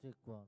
Check one.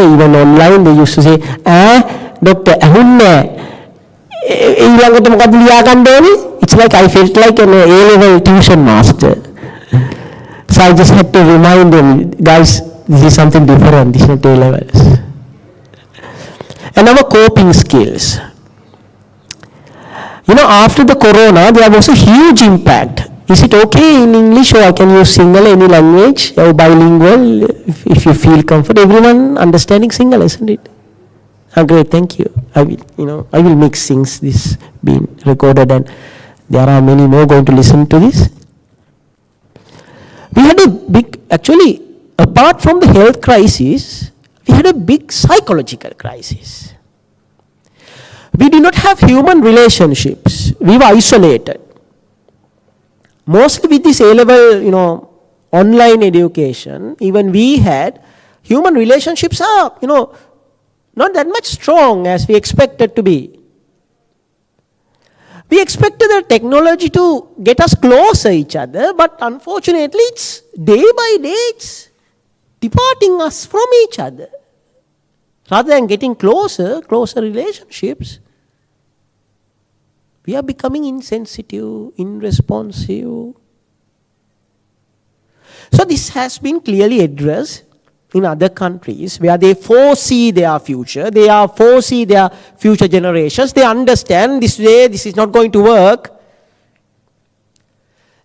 even online they used to say, Doctor, it's like I felt like an A-level tuition master. So I just had to remind them, guys, this is something different, this is not A-levels. And our coping skills. After the corona, there was a huge impact. Is it okay in English or I can use Sinhala, any language, or bilingual, if you feel comfortable? Everyone understanding Sinhala, isn't it? Great, thank you. I will mix things, this being recorded, and there are many more going to listen to this. We had a big, actually, apart from the health crisis, we had a big psychological crisis. We did not have human relationships. We were isolated. Mostly with this A-level, online education, even we had, human relationships are, not that much strong as we expected to be. We expected the technology to get us closer each other, but unfortunately it's day by day it's departing us from each other. Rather than getting closer relationships, we are becoming insensitive, irresponsive. So this has been clearly addressed in other countries where they foresee their future, they foresee their future generations, they understand this way, this is not going to work.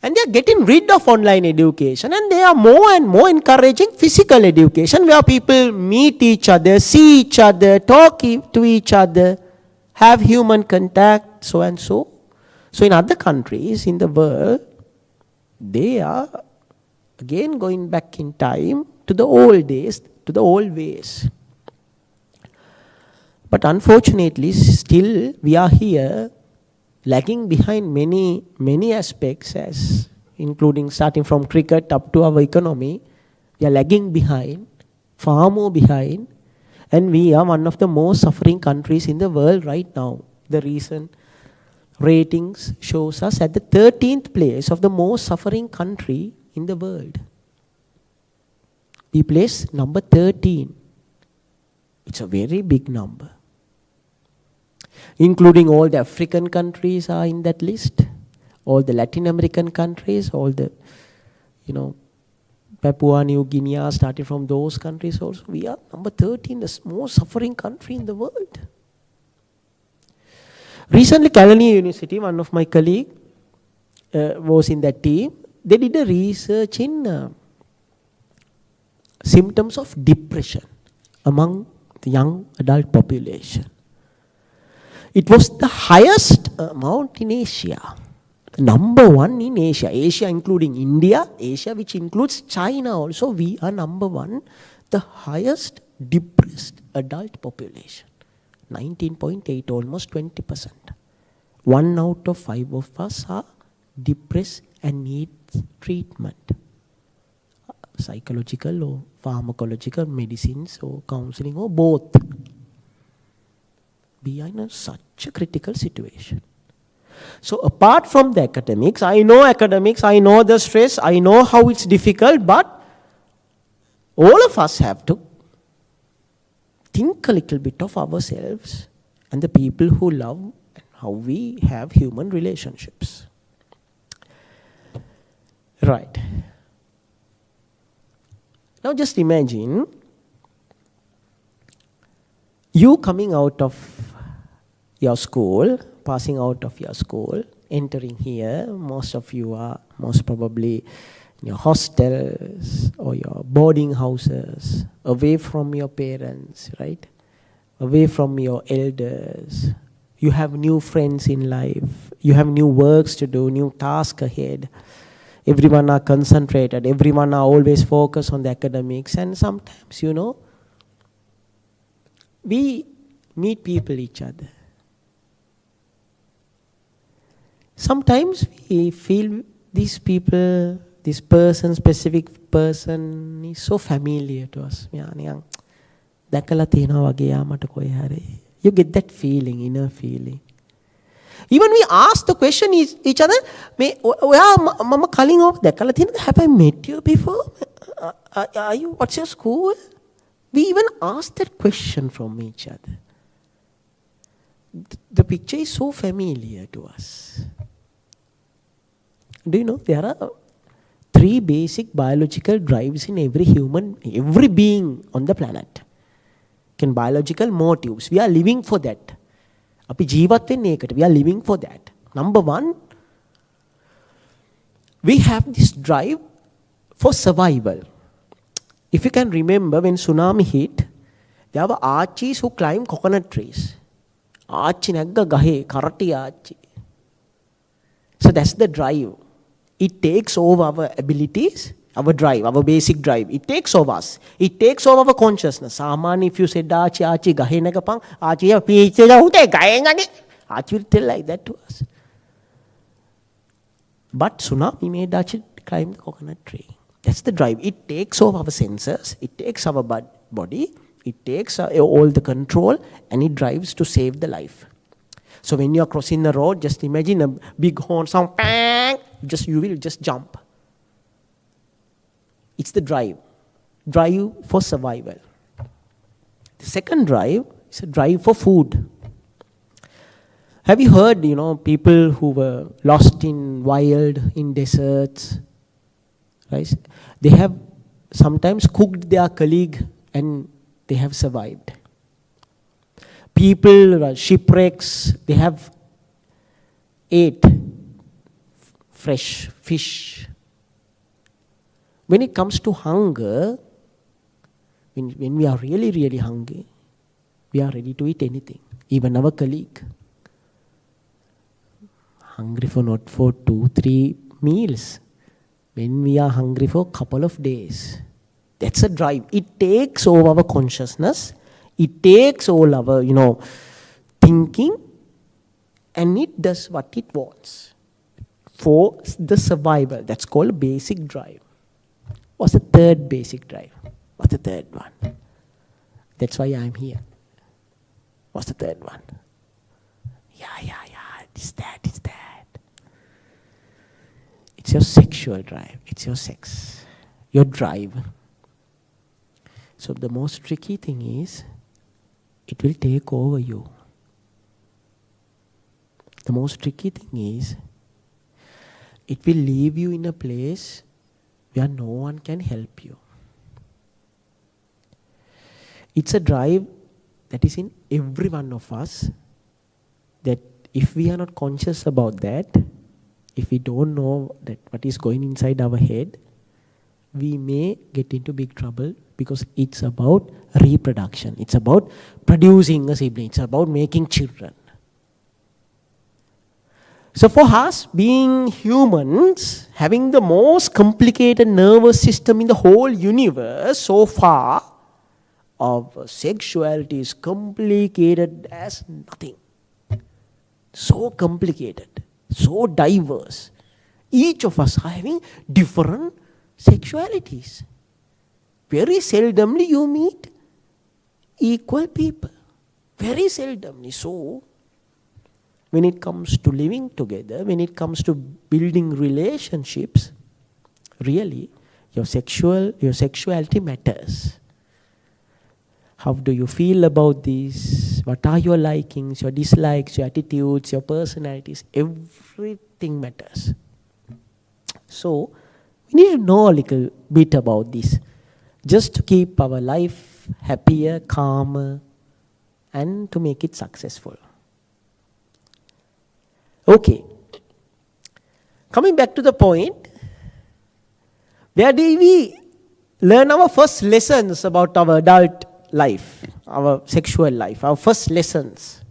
And they are getting rid of online education, and they are more and more encouraging physical education where people meet each other, see each other, talk to each other, have human contact, so and so. So in other countries in the world, they are again going back in time to the old days, to the old ways. But unfortunately, still we are here lagging behind many aspects, as including starting from cricket up to our economy. We are lagging behind, far more behind, and we are one of the most suffering countries in the world right now. The recent ratings shows us at the 13th place of the most suffering country in the world. We place number 13. It's a very big number. Including all the African countries are in that list, all the Latin American countries, all the, Papua New Guinea, starting from those countries also. We are number 13, the most suffering country in the world. Recently, Kelaniya University, one of my colleagues was in that team. They did a research in symptoms of depression among the young adult population. It was the highest amount in Asia. Number one in Asia. Asia including India, Asia which includes China also. We are number one, the highest depressed adult population. 19.8, almost 20%. 1 out of 5 of us are depressed and need treatment. Psychological or pharmacological medicines or counseling or both. We are in such a critical situation. So apart from the academics, I know the stress, I know how it's difficult, but all of us have to think a little bit of ourselves and the people who love and how we have human relationships. Right. Now just imagine you coming out of your school, passing out of your school, entering here. Most of you are most probably in your hostels or your boarding houses, away from your parents, right? Away from your elders. You have new friends in life. You have new works to do, new tasks ahead. Everyone are concentrated. Everyone are always focused on the academics. And sometimes, we meet people each other. Sometimes we feel these people, this person, specific person is so familiar to us. You get that feeling, inner feeling. Even we ask the question each other, have I met you before? Are you, what's your school? We even ask that question from each other. The picture is so familiar to us. Do you know there are 3 basic biological drives in every human, every being on the planet? Biological motives. We are living for that. අපි ජීවත් වෙන්නේ ඒකට. We are living for that. Number 1, we have this drive for survival. If you can remember, when tsunami hit, there were Archies who climbed coconut trees. Archie නැග්ග ගහේ, කරටි Archie. So that's the drive. It takes over our abilities, our drive, our basic drive. It takes over us. It takes over our consciousness. Saman, if you said Archie gahe nagapang, Archie piche ja ute gahe nagi. Archie will tell like that to us. But tsunami made Archie climb the coconut tree. That's the drive. It takes over our senses. It takes our body. It takes all the control, and it drives to save the life. So when you are crossing the road, just imagine a big horn sound, bang, you will just jump. It's the drive for survival. The second drive is a drive for food. Have you heard, people who were lost in wild, in deserts, right? They have sometimes cooked their colleague and they have survived. People, shipwrecks, they have ate fresh fish. When it comes to hunger, when we are really, really hungry, we are ready to eat anything, even our colleague. Hungry for not for 2-3 meals. When we are hungry for a couple of days. That's a drive. It takes over our consciousness. It takes all our, thinking, and it does what it wants for the survival. That's called a basic drive. What's the third basic drive? What's the third one? That's why I'm here. What's the third one? Yeah. It's that. It's your sexual drive. It's your sex. Your drive. So the most tricky thing is, it will take over you. The most tricky thing is, it will leave you in a place where no one can help you. It's a drive that is in every one of us, that if we are not conscious about that, if we don't know that what is going inside our head, we may get into big trouble, because it's about reproduction. It's about producing a sibling. It's about making children. So for us, being humans, having the most complicated nervous system in the whole universe so far, our sexuality is complicated as nothing. So complicated, so diverse. Each of us are having different sexualities. Very seldomly you meet equal people. Very seldomly. So, when it comes to living together, when it comes to building relationships, really, your sexuality matters. How do you feel about this? What are your likings, your dislikes, your attitudes, your personalities? Everything matters. So, we need to know a little bit about this, just to keep our life happier, calmer, and to make it successful. Okay. Coming back to the point, where do we learn our first lessons about our adult life, our sexual life, our first lessons?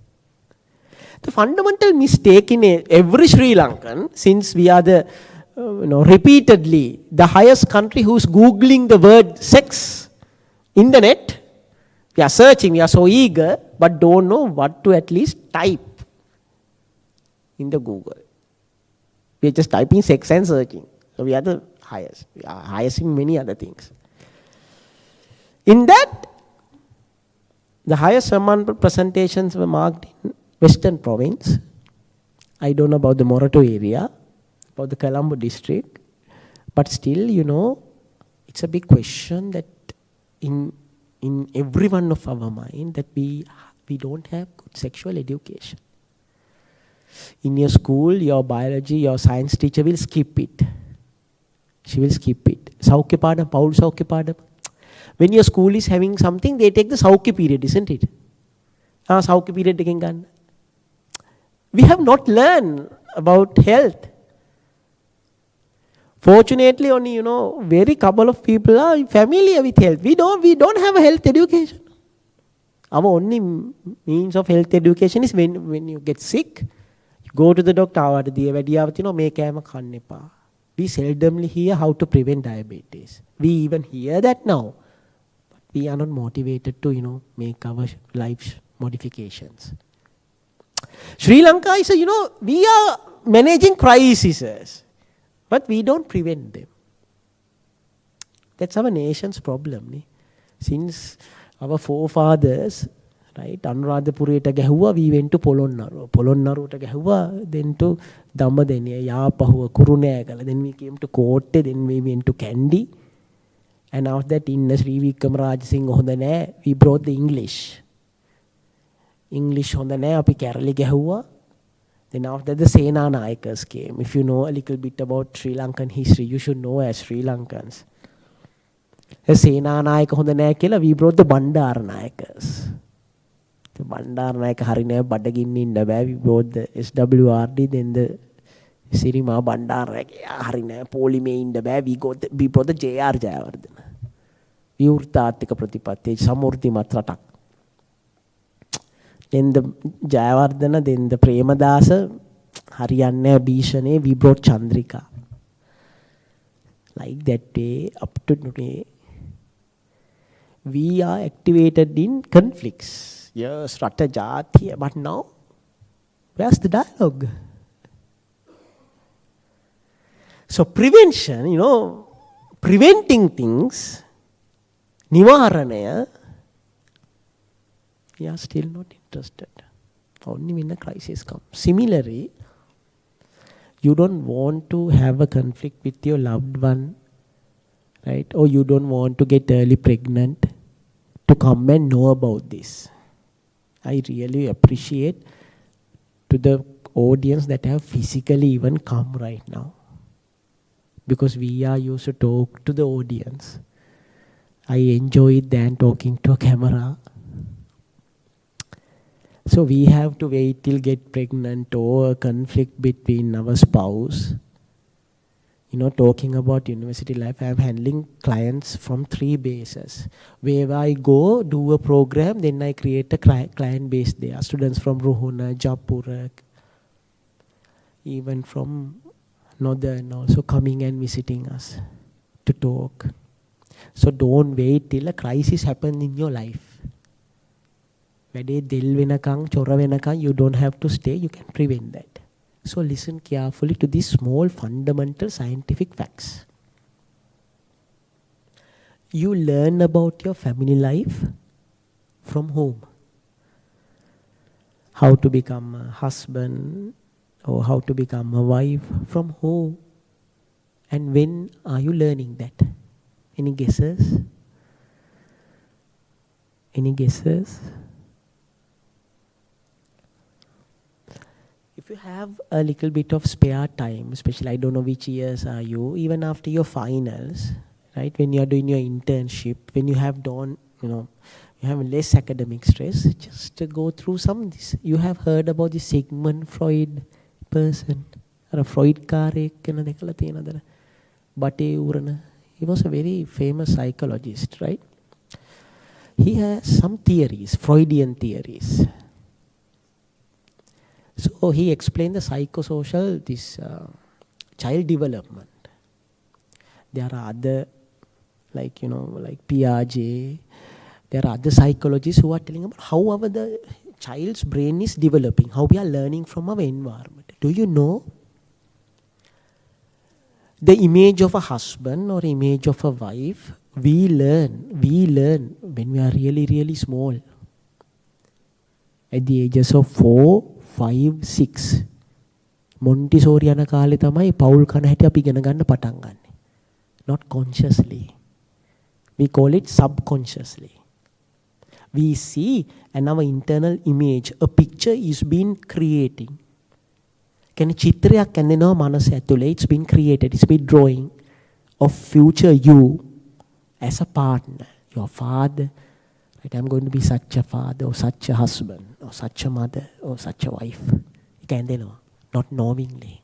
The fundamental mistake in every Sri Lankan, since we are the repeatedly the highest country who's Googling the word sex in the net, we are searching, we are so eager, but don't know what to at least type in the Google. We are just typing sex and searching. So we are the highest. We are highest in many other things. In that, the highest amount of presentations were marked in Western Province. I don't know about the Morato area, about the Colombo district, but still, it's a big question that in in every one of our mind that we don't have good sexual education. In your school, your biology, your science teacher will skip it. She will skip it. Saukya padam, Paul Saukya padam. When your school is having something, they take the Saukya period, isn't it? Saukya period taking gun. We have not learned about health. Fortunately, only very couple of people are familiar with health. We don't have a health education. Our only means of health education is when you get sick, you go to the doctor. We seldomly hear how to prevent diabetes. We even hear that now. But we are not motivated to make our life modifications. Sri Lanka is we are managing crises, but we don't prevent them. That's our nation's problem. Since our forefathers, right, Anuradhapureta gahuwa, we went to Polonnaruwa. Polonnaruwa gahuwa, then to Dhammadeniya, Yapahuwa, Kurunegala. Then we came to Kotte, then we went to Kandy. And after that, in Sri Vikram Rajasinghe hondane, we brought the English. English hondane, api Kerala gahuwa. Then after that, the Sena Nayakas came. If you know a little bit about Sri Lankan history, you should know as Sri Lankans. The Sena Nayaka hondane kela, we brought the Bandar Nayakas. The Bandar Nayaka harine Badaginni inda bෑ. We brought the SWRD, then the Sirima Bandar harine Polime inda bෑ. We brought the JR Jayawardena. Viurtaathika Pratipatti, Samurthimat ratak. Then the Jayawardena, then the Premadasa, Hariyanne Bhishane, we brought Chandrika. Like that way, up to today, we are activated in conflicts. Yes, Rata Jati, but now, where's the dialogue? So prevention, preventing things, Nivaranaya, we are still not interested. Only when a crisis comes. Similarly, you don't want to have a conflict with your loved one, right? Or you don't want to get early pregnant to come and know about this. I really appreciate to the audience that have physically even come right now. Because we are used to talk to the audience. I enjoy it than talking to a camera. So we have to wait till get pregnant or a conflict between our spouse. Talking about university life, I am handling clients from 3 bases. Where I go, do a program, then I create a client base there. Students from Ruhuna, Japura, even from Northern also coming and visiting us to talk. So don't wait till a crisis happens in your life. You don't have to stay, you can prevent that. So listen carefully to these small fundamental scientific facts. You learn about your family life from home. How to become a husband or how to become a wife from home. And when are you learning that? Any guesses? Any guesses? If you have a little bit of spare time, especially I don't know which years are you, even after your finals, right? When you are doing your internship, when you have done, you have less academic stress, just to go through some of this. You have heard about the Sigmund Freud person, or Freud karek, he was a very famous psychologist, right? He has some theories, Freudian theories. So he explained the psychosocial, child development. There are other, like Piaget, there are other psychologists who are telling about how the child's brain is developing, how we are learning from our environment. Do you know the image of a husband or image of a wife? We learn when we are really, really small. At the ages of 4, 5, 6. Montessori යන කාලේ තමයි පෞල් කන හැටි අපි ඉගෙන ගන්න පටන් ගන්න. Not consciously. We call it subconsciously. we see, and our internal image, a picture is being creating. Can චිත්‍රයක් ඇඳෙනවා මනස ඇතුලේ. It's been created. It's been drawing of future you as a partner. Your father. Right? I'm going to be such a father or such a husband or such a mother or such a wife. Not knowingly.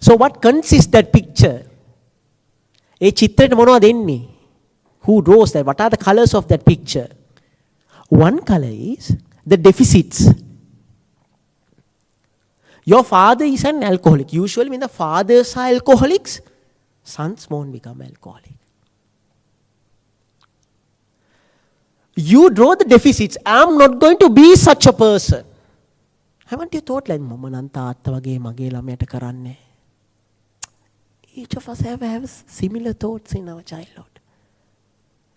So what consists that picture? ඒ චිත්‍රයට මොනවද එන්නේ? Who draws that? What are the colors of that picture? One color is the deficits. Your father is an alcoholic. Usually when the fathers are alcoholics, sons won't become alcoholic. You draw the deficits. I'm not going to be such a person. Haven't you thought like, Mama nan තාත්තා වගේ මගේ ළමයට කරන්නේ? Each of us have similar thoughts in our childhood.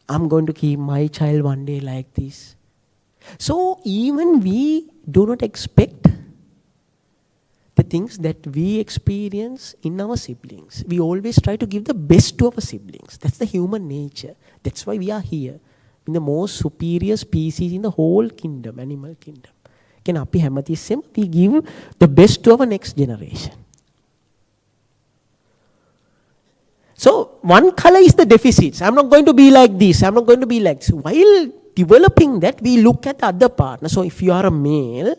I'm going to keep my child one day like this. So even we do not expect the things that we experience in our siblings. We always try to give the best to our siblings. That's the human nature. That's why we are here. In the most superior species in the whole kingdom, animal kingdom. We give the best to our next generation. So one color is the deficits. I'm not going to be like this. I'm not going to be like this. While developing that, we look at the other partner. So if you are a male,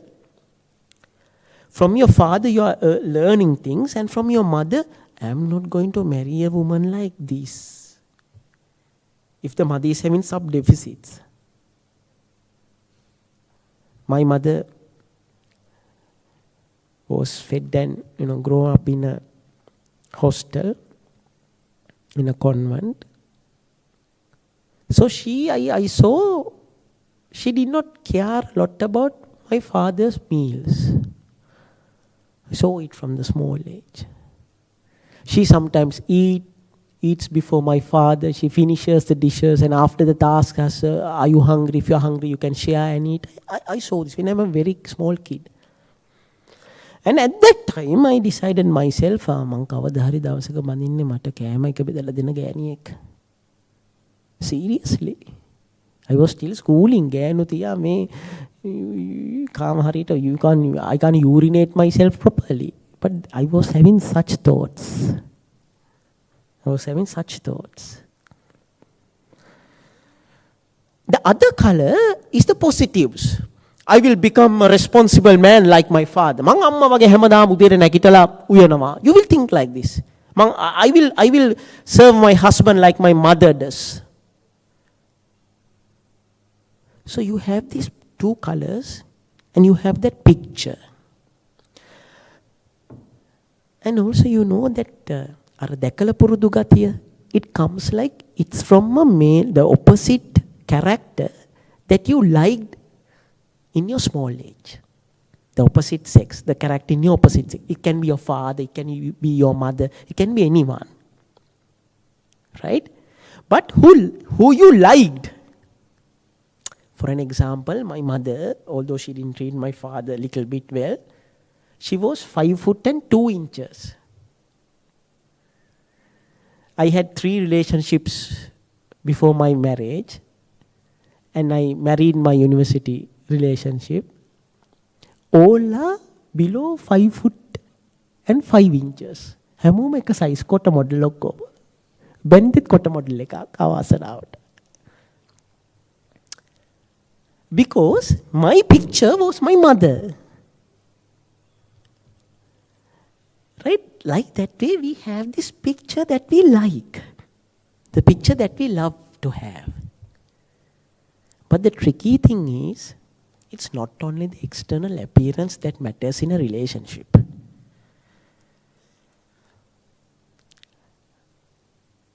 from your father you are learning things, and from your mother, I'm not going to marry a woman like this. If the mother is having some deficits. My mother was fed and grew up in a hostel, in a convent. So I saw, she did not care a lot about my father's meals. I saw it from the small age. She sometimes eats before my father. She finishes the dishes, and after the task asks her, are you hungry? If you're hungry, you can share and eat. I saw this when I'm a very small kid. And at that time, I decided myself, මං කවදා හරි දවසක බඳින්නේ මට කෑම එක බෙදලා දෙන ගෑණියෙක්. Seriously. I was still schooling. ගෑනු තියා මේ කාම හරියට I can't urinate myself properly. But I was having such thoughts. The other color is the positives. I will become a responsible man like my father. මං අම්මා වගේ හැමදාම උදේට නැගිටලා උයනවා. You will think like this. I will serve my husband like my mother does. So you have these two colors and you have that picture. And also you know that අර දැකලා පුරුදු ගතිය, it comes like it's from a male, the opposite character that you liked in your small age. The opposite sex, the character in your opposite sex. It can be your father, it can be your mother, it can be anyone. Right? But who you liked. For an example, my mother, although she didn't treat my father a little bit well, she was 5'2". I had 3 relationships before my marriage, and I married my university relationship. All are below 5'5". හැමෝම එක size කොට model ඔක්කොම. බෙන්දිත් කොට model එකක් අවසරවට. Because my picture was my mother. Right? Like that way we have this picture that we like. The picture that we love to have. But the tricky thing is, it's not only the external appearance that matters in a relationship.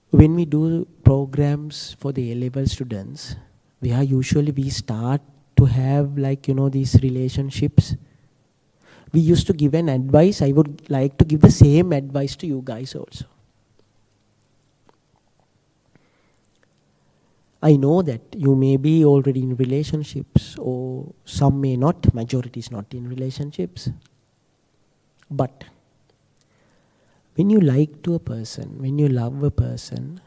When we do programs for the A-level students, we start to have these relationships. We used to give an advice. I would like to give the same advice to you guys also. I know that you may be already in relationships, or some may not, majority is not in relationships. But when you like to a person, when you love a person,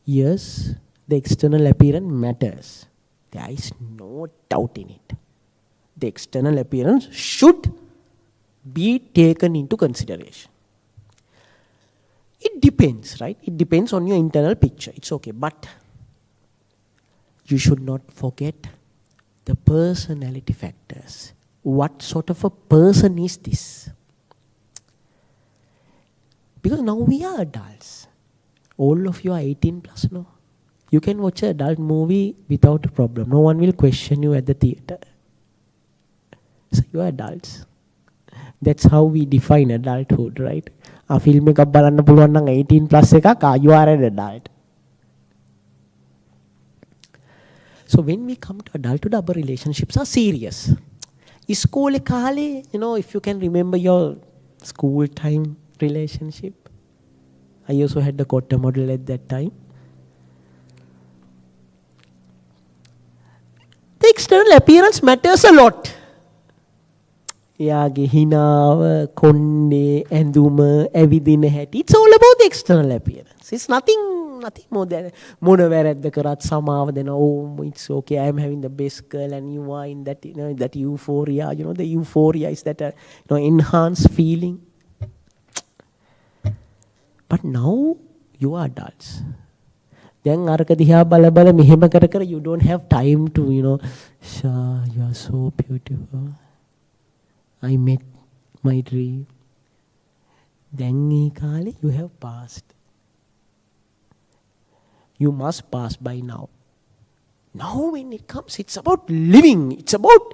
yes, the external appearance matters. There is no doubt in it. The external appearance should be taken into consideration. It depends, right? It depends on your internal picture. It's okay. But you should not forget the personality factors. What sort of a person is this? Because now we are adults. All of you are 18 plus now. You can watch an adult movie without a problem. No one will question you at the theater. So you are adults. That's how we define adulthood, right? A film එකක් බලන්න පුළුවන් නම් 18 plus එකක්, you are an adult. So when we come to adulthood, our relationships are serious. School කාලේ, if you can remember your school time relationship. I also had the Kotta model at that time. The external appearance matters a lot. එයාගේ හිනාව, කොණ්ඩේ, ඇඳුම, ඇවිදින හැටි. It's all about the external appearance. It's nothing more than මොන වැරද්ද කරත් සමාව දෙන. Oh, it's okay. I am having the best girl and you are in that, that euphoria. The euphoria is that enhanced feeling. But now you are adults. Then අරක දිහා බල බල මෙහෙම කර කර you don't have time to, Shah, you are so beautiful. I met my dream. Then ඒ කාලේ you have passed. You must pass by now. Now when it comes, it's about living. It's about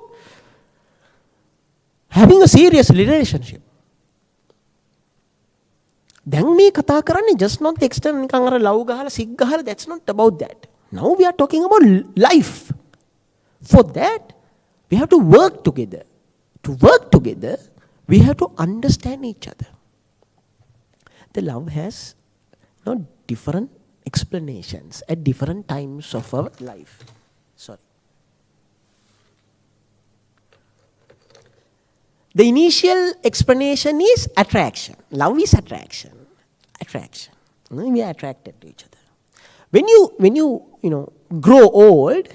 having a serious relationship. දැන් මේ කතා කරන්නේ just not the external නිකන් අර love ගහලා sick ගහලා, that's not about that. Now we are talking about life. For that, we have to work together. To work together, we have to understand each other. The love has different explanations at different times of our life. Sorry. The initial explanation is attraction. Love is attraction. Attraction. We are attracted to each other. When you grow old,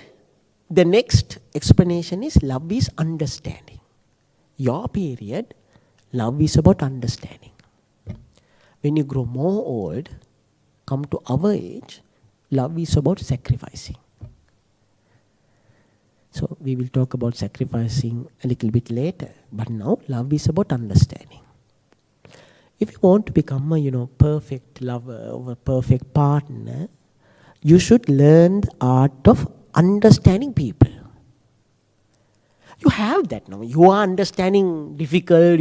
the next explanation is love is understanding. Your period, love is about understanding. When you grow more old, come to our age, love is about sacrificing. So we will talk about sacrificing a little bit later. But now love is about understanding. If you want to become a perfect lover or a perfect partner, you should learn the art of understanding people. You have that now. You are understanding difficult,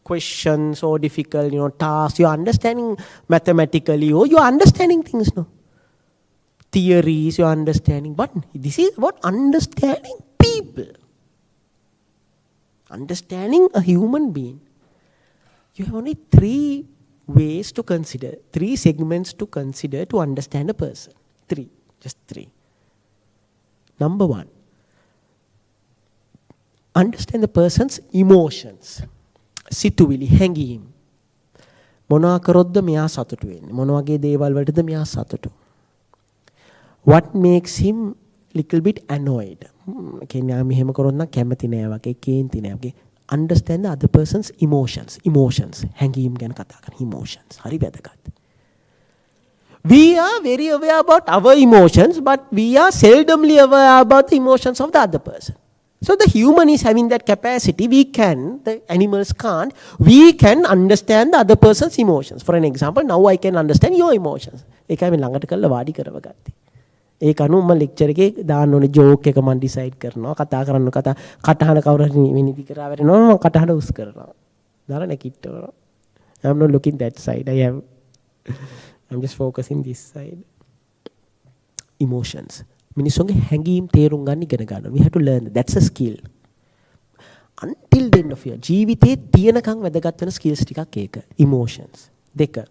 questions or difficult, tasks. You are understanding mathematically, or you are understanding things now. Theories, you are understanding. But this is about understanding people. Understanding a human being. You have only 3 ways to consider, 3 segments to consider to understand a person. 3, just 3. Number 1, understand the person's emotions. සිතුවිලි, හැඟීම්. මොනවා කරොත්ද මෙයා සතුටු වෙන්නේ? මොන වගේ දේවල් වලටද මෙයා සතුටු? What makes him little bit annoyed? කියන්නේ මෙහෙම කරොත් නම් කැමති නෑ වගේ, කේන්ති නෑ වගේ. Understand the other person's emotions. හැඟීම් ගැන කතා කරන emotions. හරි වැදගත්. We are very aware about our emotions, but we are seldomly aware about the emotions of the other person. So the human is having that capacity. The animals can't. We can understand the other person's emotions. For an example, now I can understand your emotions. ඒකයි මම ළඟට කරලා වාඩි කරව ගත්තේ. ඒක අනුව මම ලෙක්චර් එකේ දාන්න ඕනේ ජෝක් එක මම ඩිසයිඩ් කරනවා. කතා කරන්න කටහඬ කවුරු හරි විනිදි කරා වැටෙනවා මම කටහඬ උස් කරනවා. දාලා නැකිටවනවා. I'm not looking that side. I'm just focusing this side. Emotions. මිනිස්සුන්ගේ හැඟීම් තේරුම් ගන්න ඉගෙන ගන්න. We have to learn that. That's a skill. Until the end of your ජීවිතේ තියෙනකන් වැදගත් වෙන skills ටිකක් ඒක. Emotions. 2.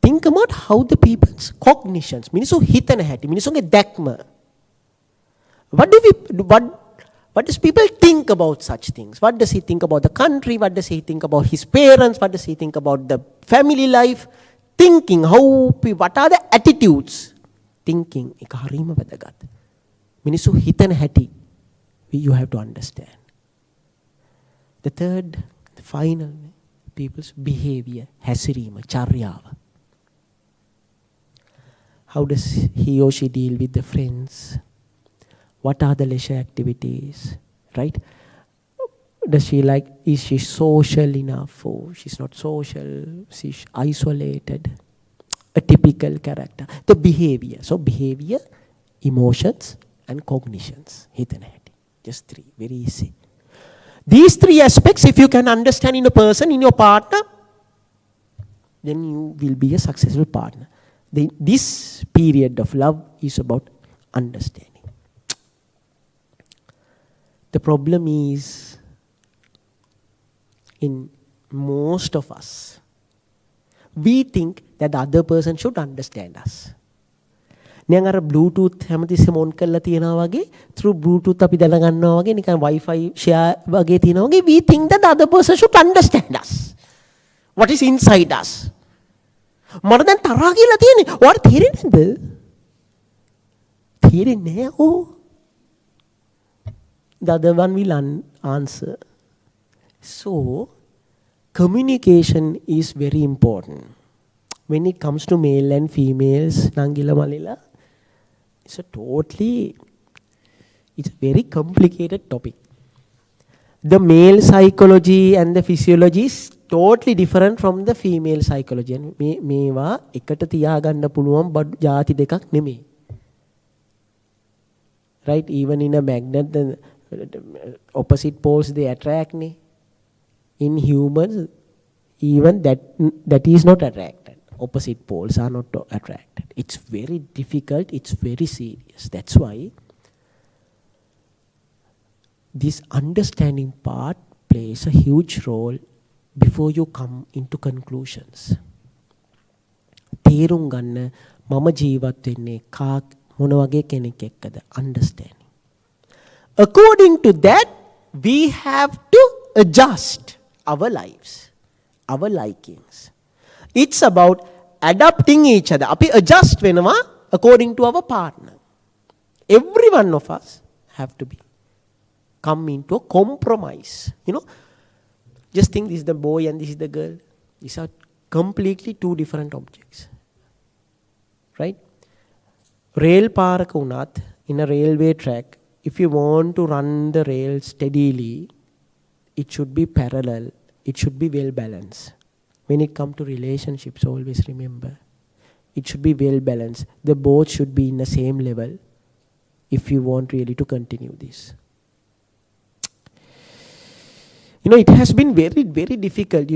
Think about how the people's cognitions, මිනිස්සු හිතන හැටි, මිනිස්සුන්ගේ දැක්ම. What does people think about such things? What does he think about the country? What does he think about his parents? What does he think about the family life? Thinking, what are the attitudes? thinking එක හරීම වැදගත්. මිනිස්සු හිතන හැටි you have to understand. The third, the final, people's behavior, හැසිරීම, චර්යාව. How does he or she deal with the friends? What are the leisure activities, right? Does she like, is she social enough or she's not social, she's isolated? A typical character. The behavior. So behavior, emotions and cognitions. Just three, very easy. These three aspects, if you can understand in a person, in your partner, then you will be a successful partner. This period of love is about understanding. The problem is, in most of us, we think that the other person should understand us. නිකන් අර Bluetooth හැමතිස්සෙම on කරලා තියනවා වගේ through Bluetooth අපි දැන ගන්නවා වගේ නිකන් Wi-Fi share වගේ තියනවා වගේ we think that the other person should understand us. What is inside us? මට දැන් තරහා කියලා තියෙන්නේ. ඔයාලට තේරෙන්නේ නැද්ද? තේරෙන්නේ නැහැ. Oh. The other one will answer. So, communication is very important. When it comes to male and females, Nangila Malila, it's a very complicated topic. The male psychology and the physiology is totally different from the female psychology. And මේවා එකට තියාගන්න පුළුවන් ಜಾති දෙකක් නෙමෙයි. Right? Even in a magnet, the opposite poles they attract. In humans, even that is not attracted. Opposite poles are not attracted. It's very difficult. It's very serious. That's why this understanding part plays a huge role before you come into conclusions. තේරුම් ගන්න මම ජීවත් වෙන්නේ මොන වගේ කෙනෙක් එක්කද? Understanding. According to that, we have to adjust our lives, our likings. It's about adapting each other. අපි adjust වෙනවා according to our partner. Every one of us have to come into a compromise. Just think this is the boy and this is the girl. These are completely two different objects. Right? Rail පාරක වුණත්, in a railway track, if you want to run the rail steadily, it should be parallel. It should be well balanced. When it comes to relationships, always remember, it should be well balanced. The both should be in the same level if you want really to continue this. It has been very, very difficult.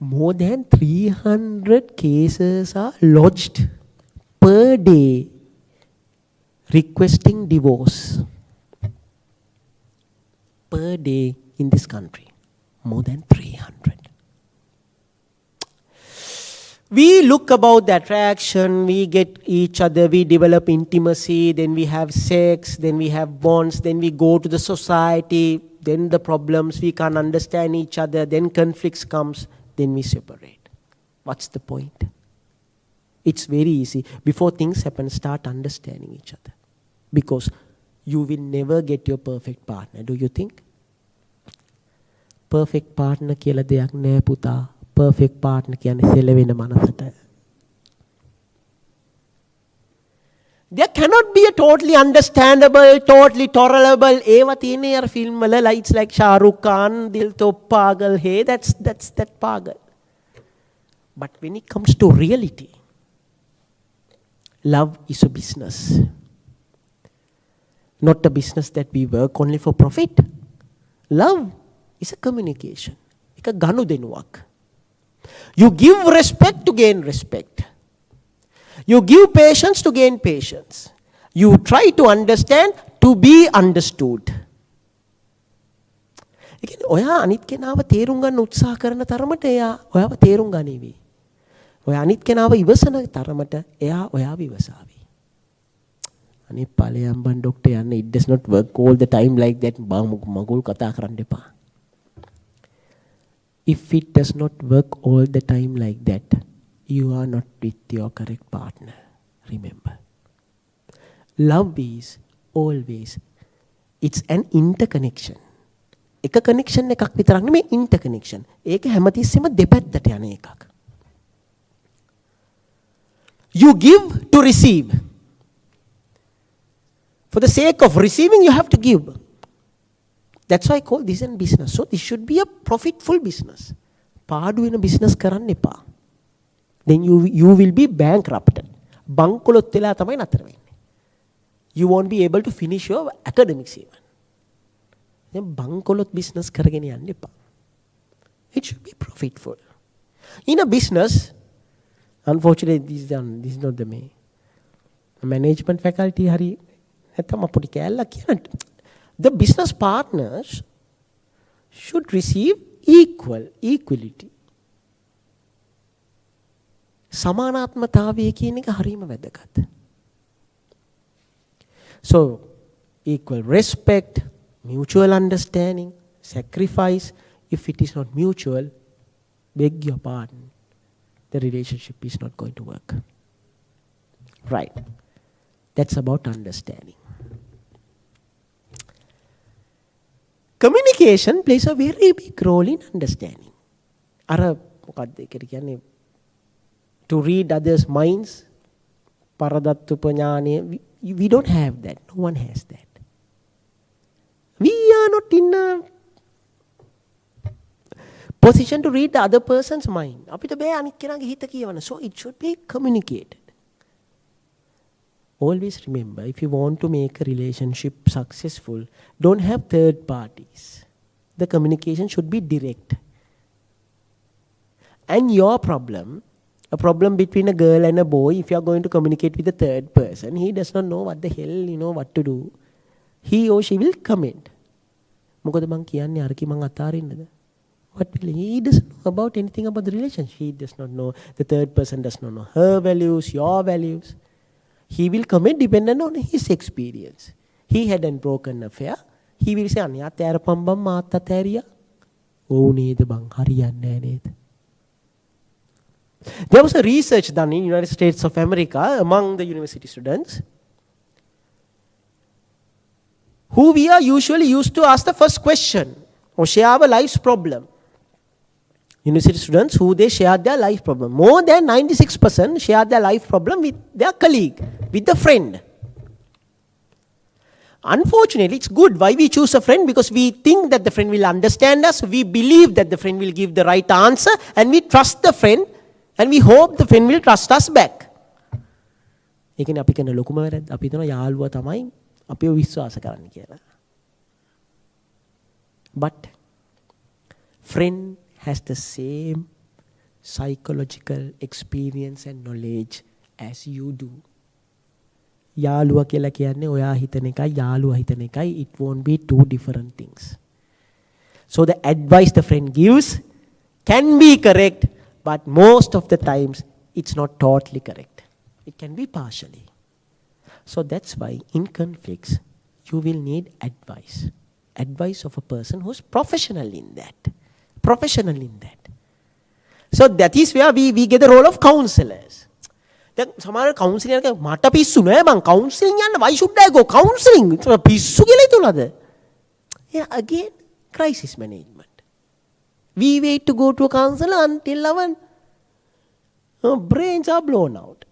More than 300 cases are lodged per day requesting divorce. Per day in this country. More than 300. We look about the attraction, we get each other, we develop intimacy, then we have sex, then we have bonds, then we go to the society, then the problems, we can't understand each other, then conflicts comes, then we separate. What's the point? It's very easy. Before things happen, start understanding each other. Because you will never get your perfect partner, do you think? Perfect partner කියලා දෙයක් නෑ පුතා. Perfect partner කියන්නේ සෙලවෙන මනසට. There cannot be a totally understandable, totally tolerable. ඒවා තියෙන්නේ අර film වල lights like Shah Rukh Khan, Dil To Pagal Hai, that's that pagal. But when it comes to reality, love is a business. Not a business that we work only for profit. Love is a communication. එක ගනුදෙනුවක්. You give respect to gain respect. You give patience to gain patience. You try to understand to be understood. ඔයා අනිත් කෙනාව තේරුම් ගන්න උත්සාහ කරන තරමට එයා ඔයාව තේරුම් ගනීවි. ඔයා අනිත් කෙනාව ඉවසන තරමට එයා ඔයාව ඉවසාවි. අනිත් ඵලයන් බන් ડોක්ටර් යන්නේ it does not work all the time like that. මගුල් කතා කරන්න එපා. If it does not work all the time like that, you are not with your correct partner. Remember. Love is always, it's an interconnection. එක connection එකක් විතරක් නෙමෙයි interconnection. ඒක හැමතිස්සෙම දෙපැත්තට යන එකක්. You give to receive. For the sake of receiving, you have to give. That's why I call this a business. So this should be a profitful business. පාඩු වෙන business කරන්න එපා. Then you will be bankrupted. බංකොලොත් වෙලා තමයි නතර වෙන්නේ. You won't be able to finish your academics even. Then බංකොලොත් business කරගෙන යන්න එපා. It should be profitful. In a business, unfortunately, this is not the main. Management faculty hari නැත්නම් අපොටි කැලලා කියන the business partners should receive equality. සමානාත්මතාවය කියන එක හරිම වැදගත්. So, equal respect, mutual understanding, sacrifice. If it is not mutual, beg your pardon, the relationship is not going to work. Right. That's about understanding. Communication plays a very big role in understanding. To read others' minds, paradattupa, we don't have that. No one has that. We are not in a position to read the other person's mind. So it should be communicated. Always remember, if you want to make a relationship successful, don't have third parties. The communication should be direct. And your problem, a problem between a girl and a boy, if you are going to communicate with a third person, he does not know what the hell, what to do. He or she will comment. What will he doesn't know about anything about the relationship. He does not know. The third person does not know her values, your values. He will comment dependent on his experience. He had a broken affair. He will say, "Aniya tera pambam maata teriya." Oh neda bang hariyanne neda. There was a research done in United States of America among the university students, who we are usually used to ask the first question or share our life's problem. University students who they shared their life problem. More than 96% shared their life problem with their colleague, with a friend. Unfortunately, it's good. Why we choose a friend? Because we think that the friend will understand us. We believe that the friend will give the right answer. And we trust the friend. And we hope the friend will trust us back. But friend has the same psychological experience and knowledge as you do. යාළුවා කියලා කියන්නේ ඔයා හිතන එකයි යාළුවා හිතන එකයි, it won't be two different things. So the advice the friend gives can be correct, but most of the times it's not totally correct. It can be partially. So that's why in conflicts you will need advice. Advice of a person who's professional in that. So that is where we get the role of counselors. Then සමහර counselling එක මට පිස්සු නෑ මං counselling යන්න, why should I go counselling? පිස්සු කියලා හිතුණාද? Yeah, again crisis management. We wait to go to a counselor until our brains are blown out.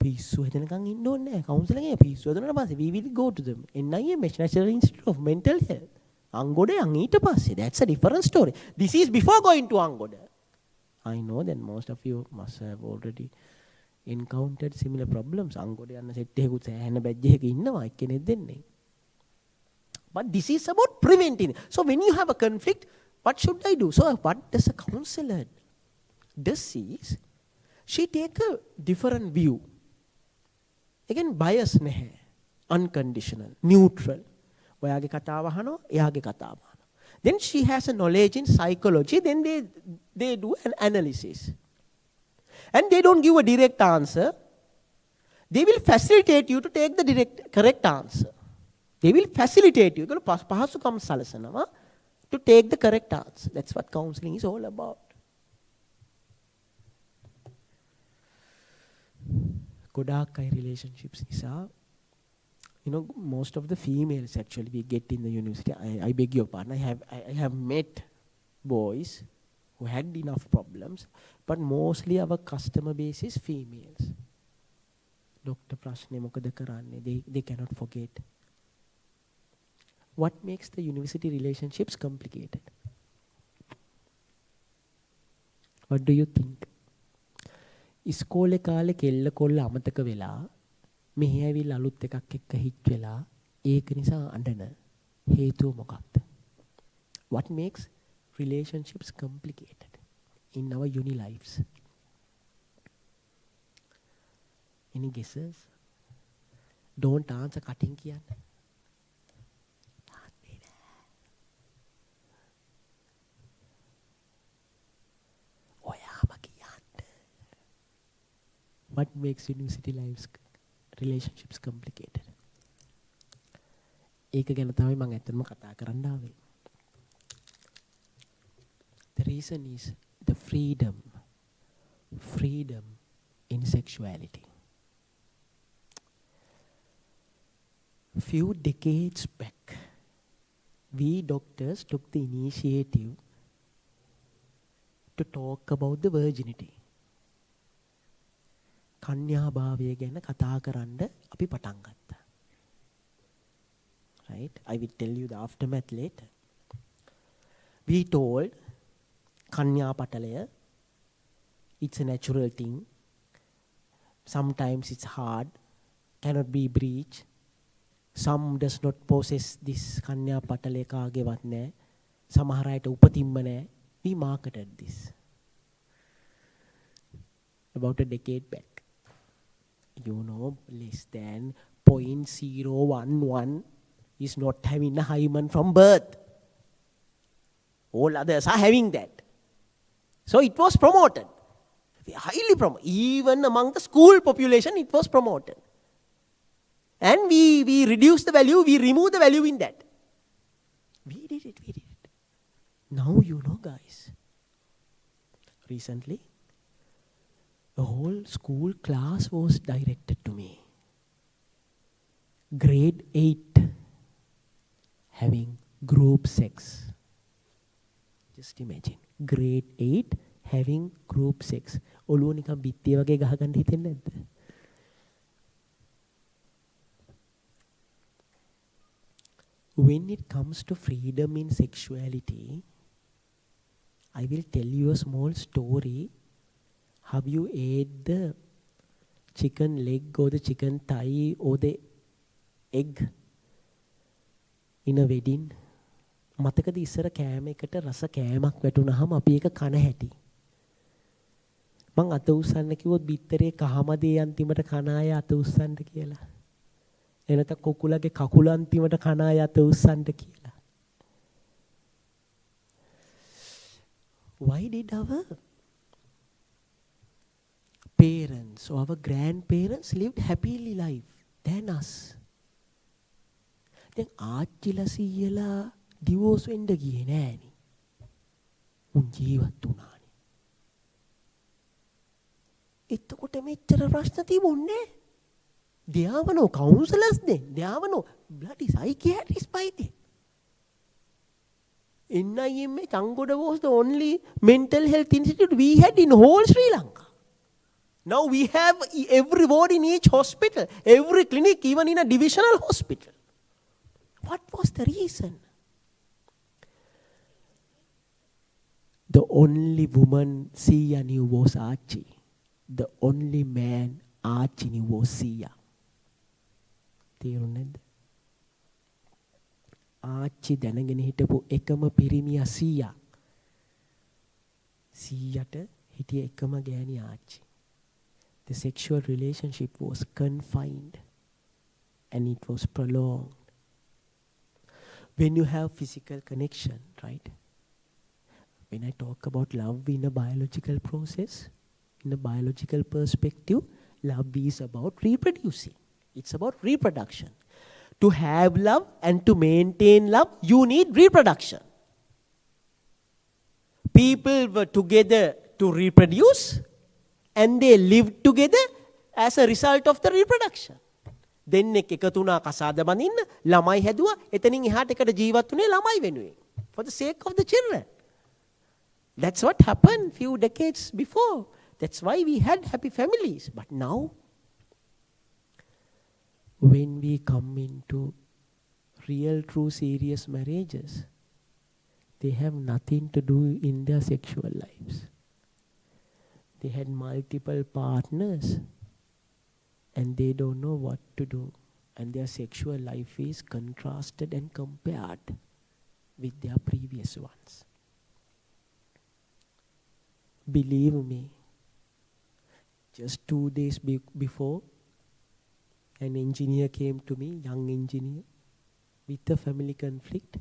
පිස්සු හිතනකන් ඉන්න ඕනේ නෑ counselling එක. පිස්සු හදනට පස්සේ we will go to them NIMH, National Institute of Mental Health. Angoda යන් ඊට පස්සේ. That's a different story. This is before going to Angoda. I know that most of you must have already encountered similar problems. Angoda යන set එකකුත් සෑහෙන badge එකක ඉන්නවා එක්කෙනෙක් දෙන්නේ. But this is about preventing. So when you have a conflict, what should I do? So what does a counselor does is, she take a different view. Again, bias නැහැ. Unconditional, neutral. ඔයාගේ කතාව අහනවා, එයාගේ කතාව අහනවා. Then she has a knowledge in psychology. Then they do an analysis. And they don't give a direct answer. They will facilitate you to take the correct answer. They will facilitate you පහසුකම් සලසනවා to take the correct answer. That's what counseling is all about. ගොඩාක් අය relationships නිසා Most of the females actually we get in the university, I beg your pardon, I have met boys who had enough problems, but mostly our customer base is females. Doctor Prashne mokada karanne, they cannot forget. What makes the university relationships complicated? What do you think? ඉස්කෝලේ කාලේ කෙල්ල කොල්ල අමතක වෙලා මෙහි ඇවිල්ලා අලුත් එකක් එක්ක හිට් වෙලා ඒක නිසා අඬන හේතුව මොකක්ද? What makes relationships complicated in our uni lives? Any guesses? Don't answer cutting කියන්න. What makes university lives relationships complicated? ඒක ගැන තමයි මම ඇත්තටම කතා කරන්න ආවේ. The reason is the freedom in sexuality. Few decades back, we doctors took the initiative to talk about the virginity. කන්‍යාභාවය ගැන කතා කරන්න අපි පටන් ගත්තා. Right? I will tell you the aftermath later. We told Kanya පටලය, it's a natural thing. Sometimes it's hard, cannot be breached. Some does not possess this කන්‍යා පටලය කාගේවත් නැහැ. සමහර අයට උපතින්ම නැහැ. We marketed this about a decade back. Less than 0.011 is not having a hymen from birth. All others are having that. So it was promoted. Highly promoted. Even among the school population, it was promoted. And we reduced the value, we removed the value in that. We did it. Now guys. Recently, the whole school class was directed to me. Grade 8 having group sex. Just imagine. Grade 8 having group sex. ඔළුව නිකන් බිත්තිය වගේ ගහගන්න හිතෙන්නේ නැද්ද? When it comes to freedom in sexuality, I will tell you a small story. Have you ate the chicken leg or the chicken thigh or the egg in a wedding? මතකද ඉස්සර කෑම එකට රස කෑමක් වැටුනහම අපි ඒක කන හැටි. මං අත උස්සන්න කිව්වොත් බිත්තරේ කහමදේ අන්තිමට කන අය අත උස්සන්න කියලා. එනත කුකුලගේ කකුල අන්තිමට කන අය අත උස්සන්න කියලා. Why did our parents or our grandparents lived happily life than us? දැන් ආච්චිලා සීයලා ඩිවෝස් වෙන්න ගියේ නෑනේ. උන් ජීවත් වුණානේ. එතකොට මෙච්චර ප්‍රශ්න තිබුණේ. There were no counselors then. There were no bloody psychiatrists by then. NIMH Changoda was the only mental health institute we had in whole Sri Lanka. Now we have every ward in each hospital, every clinic, even in a divisional hospital. What was the reason? The only woman Siya knew was Archie. The only man Archie knew was Siya. තේරුණාද? ආච්චි දැනගෙන හිටපු එකම පිරිමියා සීයා. සීයට හිටිය එකම ගෑණි ආච්චි. The sexual relationship was confined and it was prolonged. When you have physical connection, right? When I talk about love in a biological process, in a biological perspective, love is about reproducing. It's about reproduction. To have love and to maintain love, you need reproduction. People were together to reproduce and they lived together as a result of the reproduction. දෙන්නෙක් එකතු වුණා කසාද බඳින්න, ළමයි හැදුවා, එතනින් එහාට එකට ජීවත් වුණේ ළමයි වෙනුවෙන්. For the sake of the children. That's what happened few decades before. That's why we had happy families. But now, when we come into real, true, serious marriages, they have nothing to do in their sexual lives. They had multiple partners and they don't know what to do. And their sexual life is contrasted and compared with their previous ones. Believe me, just 2 days before, an engineer came to me, young engineer, with a family conflict.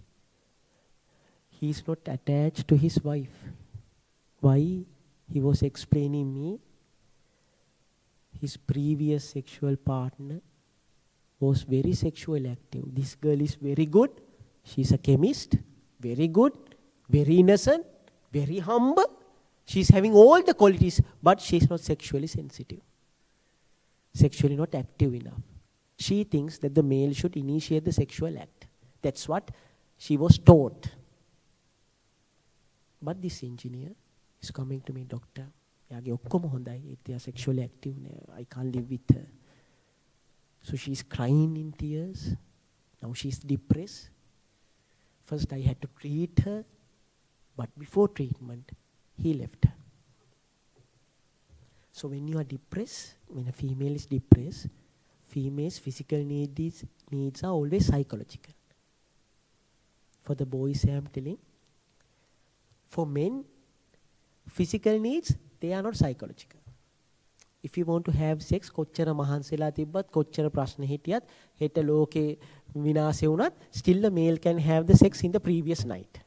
He is not attached to his wife. Why? He was explaining me, his previous sexual partner was very sexually active. This girl is very good. She's a chemist, very good, very innocent, very humble. She's having all the qualities, but she's not sexually sensitive. Sexually not active enough. She thinks that the male should initiate the sexual act. That's what she was taught. But this engineer is coming to me, doctor, they are sexually active, I can't live with her. So she's crying in tears. Now she's depressed. First I had to treat her, but before treatment, he left her. So when you are depressed, when a female is depressed, females' physical needs are always psychological. For the boys I am telling, for men, physical needs, they are not psychological. If you want to have sex, kochchara mahansela tibbat, kochchara prashna hitiyat, heta loke vinase unat, still the male can have the sex in the previous night.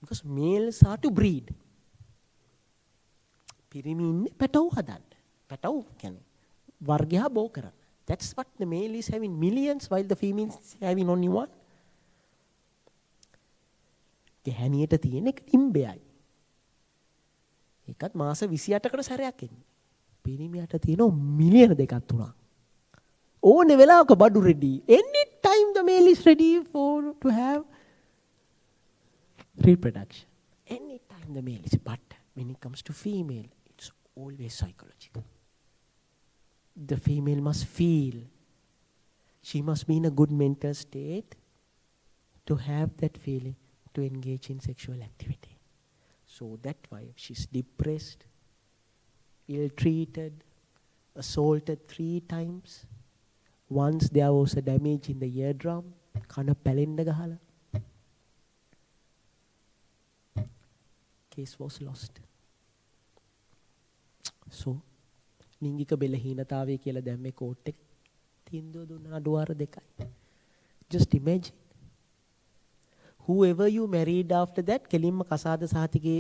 Because males are to breed. Pirimi inne පැටව් හදන්න. පැටව් කියන්නේ වර්ගය බෝ කරන්න. That's what the male is having millions while the female is having only one. ගැහණියට තියෙන එක ඉම්බයයි. ඒකත් මාස 28කට සැරයක් එන්නේ. පිරිමියට තියෙනවා මිලියන දෙකක් තුනක්. ඕනේ වෙලාවක බඩු ready. Any time the male is ready to have reproduction. Any time the male is. But when it comes to female, it's always psychological. The female must feel. She must be in a good mental state to have that feeling, to engage in sexual activity. So that's why she's depressed, ill-treated, assaulted 3 times. Once there was a damage in the eardrum, කන පැලෙන්න ගහලා. Case was lost. So, ලිංගික බෙලහීනතාවය කියලා දැම්මේ coat එක තීන්දුව දුන්න නඩුවාර 2යි. Just imagine. Whoever you married after that, කෙලින්ම කසාද සහතිකේ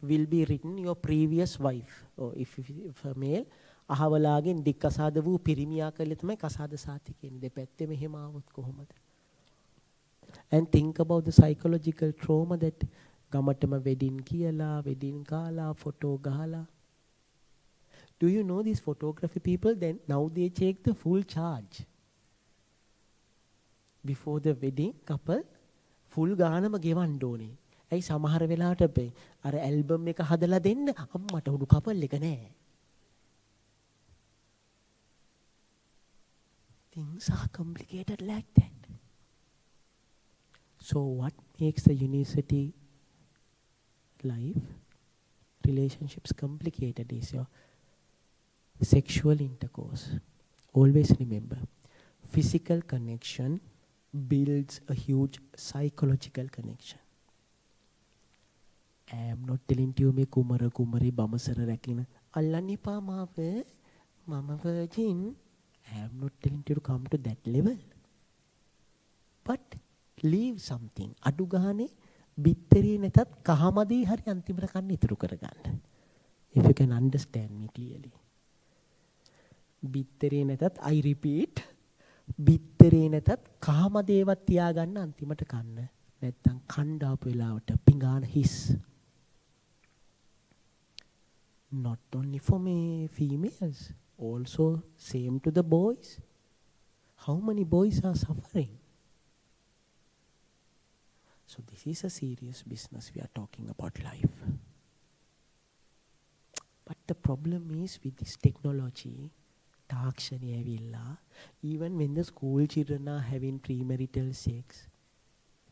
will be written your previous wife. Or if a male, අහවලාගෙන් දික් කසාද වූ පිරිමියා කියලා තමයි කසාද සහතිකේනේ. දෙපැත්තේ මෙහෙම ආවොත් කොහොමද? And think about the psychological trauma that ගමටම wedding කියලා, wedding කාලා, photo ගහලා. Do you know these photography people, then now they take the full charge. Before the wedding, couple, full ගානම ගෙවන්න ඕනේ. ඇයි සමහර වෙලාවට අර ඇල්බම් එක හදලා දෙන්න අම්මට උඩු කපල් එක නැහැ. Things are complicated like that. So what makes the university life, relationships complicated is your sexual intercourse. Always remember, physical connection builds a huge psychological connection. I am not telling you me kumara kumari bamasara rakina allani pa maave mama virgin. I am not telling you to come to that level. But leave something. Adu gahane bitteree නැතත් කහමදී හරි අන්තිමට කන්න ඉතුරු කරගන්න. If you can understand me clearly. bitteree නැතත්, I repeat, bitteree නැතත් කහමදේවත් තියාගන්න අන්තිමට කන්න. නැත්තම් කණ්ඩාපු වෙලාවට පිඟාන හිස්. Not only for females, also same to the boys. How many boys are suffering? So this is a serious business. We are talking about life. But the problem is with this technology, even when the school children are having premarital sex,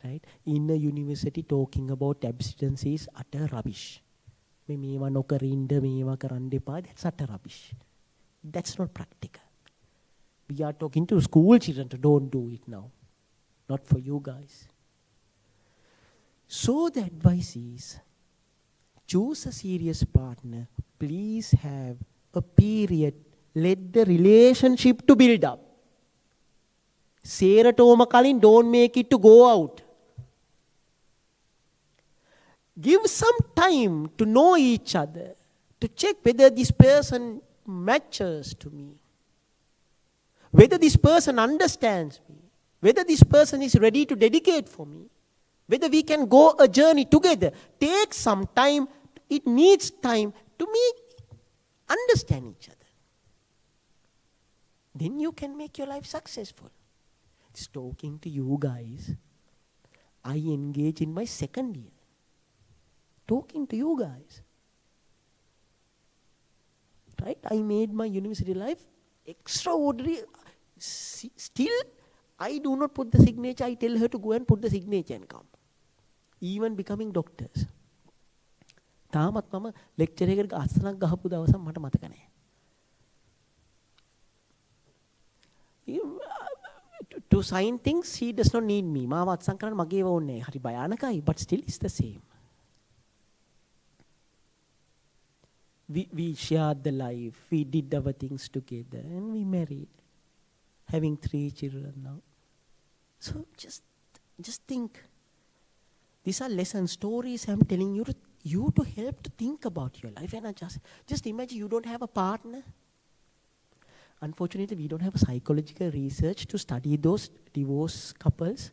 right? In a university talking about abstinence is utter rubbish. That's utter rubbish. That's not practical. We are talking to school children to don't do it now. Not for you guys. So the advice is, choose a serious partner. Please have a period. Let the relationship to build up. Seratoma Kalin, don't make it to go out. Give some time to know each other, to check whether this person matches to me, whether this person understands me, whether this person is ready to dedicate for me, whether we can go a journey together. Take some time. It needs time to understand each other. Then you can make your life successful. It's talking to you guys. I engage in my second year. Talking to you guys. Right? I made my university life extraordinary. Still, I do not put the signature. I tell her to go and put the signature and come. Even becoming doctors. තාමත් මම lecture එකකට අස්සනක් ගහපු දවසක් මට මතක නැහැ. To sign things, he does not need me. මාව අත්සන් කරන්න මගේ ඒව ඕනේ නැහැ. හරි භයානකයි, but still it's the same. We shared the life, we did our things together, and we married, having 3 children now. So just think. These are lesson stories I'm telling you to help to think about your life. And just imagine you don't have a partner. Unfortunately, we don't have a psychological research to study those divorced couples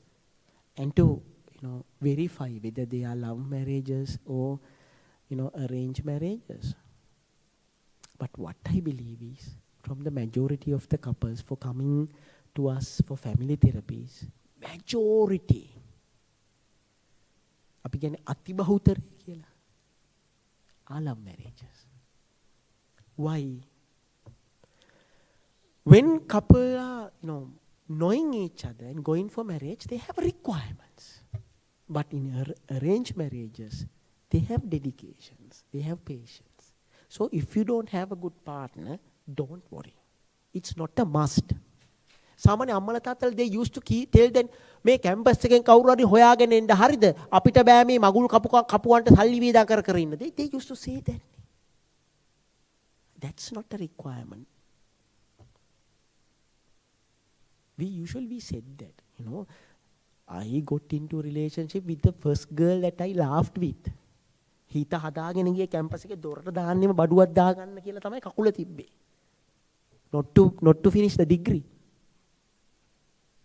and to verify whether they are love marriages or arranged marriages. But what I believe is, from the majority of the couples for coming to us for family therapies, majority, අපි කියන්නේ අතිබහුතරය කියලා. Are love marriages. Why? When couple are knowing each other and going for marriage, they have requirements. But in arranged marriages, they have dedications, they have patience. So if you don't have a good partner, don't worry. It's not a must. සාමාන්‍ය අම්මලා තාත්තලා they used to tell them මේ campus එකෙන් කවුරු හරි හොයාගෙන එන්න හරිද අපිට බෑ මේ මගුල් කපුවන්ට සල්ලි වේදා කර ඉන්න. They used to say that. That's not a requirement. We said that, I got into a relationship with the first girl that I laughed with. හිත හදාගෙන ගිය කැම්පස් එකේ දොරට දාන්නෙම බඩුවක් දාගන්න කියලා තමයි කකුල තිබ්බේ. Not to finish the degree.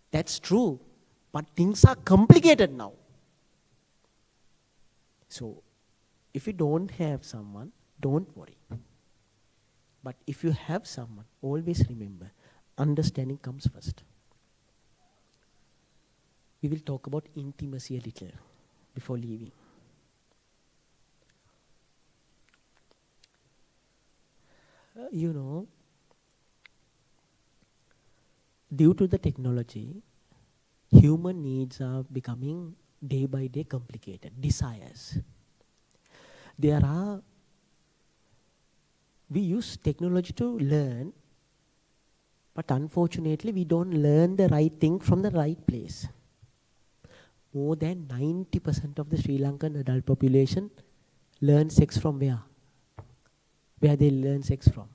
That's true. But things are complicated now. So, if you don't have someone, don't worry. But if you have someone, always remember, understanding comes first. We will talk about intimacy a little before leaving. Due to the technology, human needs are becoming day by day complicated. Desires. We use technology to learn, but unfortunately we don't learn the right thing from the right place. More than 90% of the Sri Lankan adult population learn sex from where? Where they learn sex from?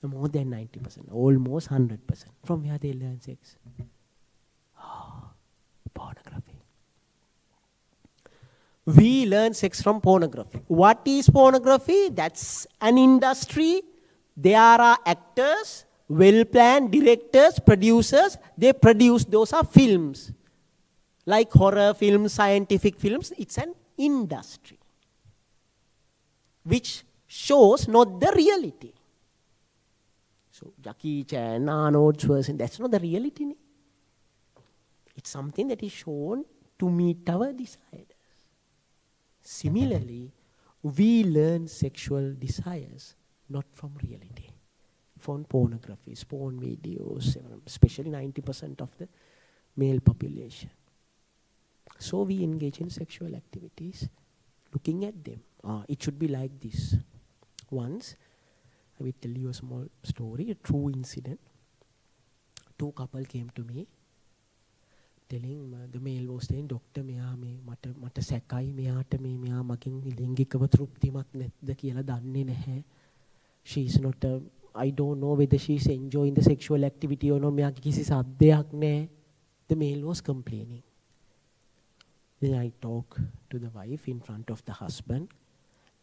More than 90%, almost 100%. From where they learn sex? Pornography. We learn sex from pornography. What is pornography? That's an industry. There are actors, well-planned directors, producers. They produce, those are films. Like horror films, scientific films. It's an industry which shows not the reality. So Jackie Chan, Arnold Schwarzenegger, that's not the reality. It's something that is shown to meet our desires. Similarly, we learn sexual desires not from reality. From pornography, porn videos, especially 90% of the male population. So we engage in sexual activities, looking at them. It should be like this. Once, I will tell you a small story, a true incident. Two couple came to me, telling the male was saying, Doctor, mata sakai meyata meya makin lingikawa truptimat nedda kiyala danne naha. She is not I don't know whether she is enjoying the sexual activity or not. Meyage kisi saddeyak naha. The male was complaining. Then I talk to the wife in front of the husband.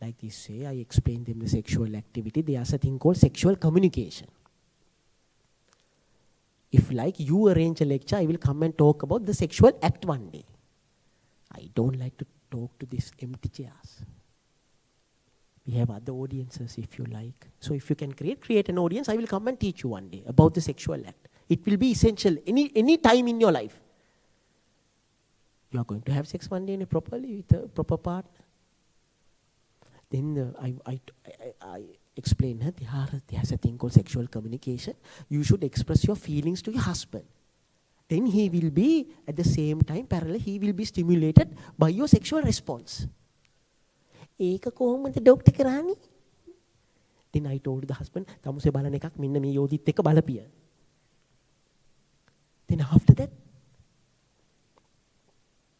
Like this say, I explain them the sexual activity. There's a thing called sexual communication. If like you arrange a lecture, I will come and talk about the sexual act one day. I don't like to talk to these empty chairs. We have other audiences if you like. So if you can create an audience, I will come and teach you one day about the sexual act. It will be essential any time in your life. You are going to have sex one day properly with a proper partner. Then I explain her, there's a thing called sexual communication. You should express your feelings to your husband. Then he will be, at the same time, parallel, he will be stimulated by your sexual response. Eka kohomada doctor karani? Then I told the husband, tamuse balana ekak minna me yodit eka balapiya. Then after that,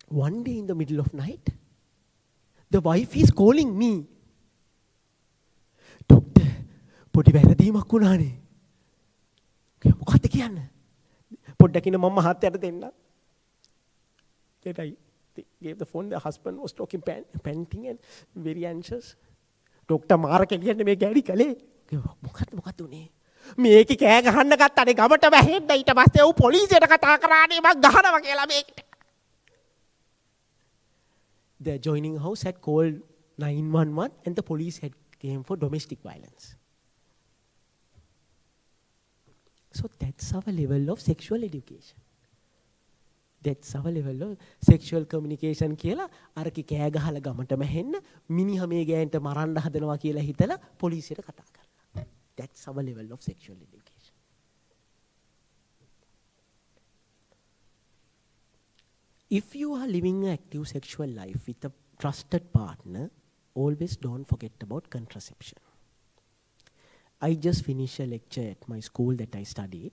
one day in the middle of night, the wife is calling me. Doctor, podi වැරදීමක් වුණානේ. මොකක්ද කියන්නේ? පොඩ්ඩක් ඉන්න මම මහත්තයාට දෙන්න. Then I gave the phone. The husband was talking, panting and very anxious. Doctor මාර කෙලියන්නේ මේ ගෑණි කලේ. මොකක්ද උනේ? මේකේ කෑ ගහන්න ගත්තානේ ගමට වැහෙන්න ඊට පස්සේ ඌ පොලිසියට කතා කරානේ මං ගහනවා කියලා මේකට. The adjoining house had called 911 and the police had came for domestic violence. So that's our level of sexual education. That's our level of sexual communication කියලා අරකි කෑ ගහලා ගමටම හෙන්න මිනිහා මේ ගෑන්ට මරන්න හදනවා කියලා හිතලා පොලිසියට කතා කරනවා. That's our level of sexual education. If you are living an active sexual life with a trusted partner, always don't forget about contraception. I just finished a lecture at my school that I studied.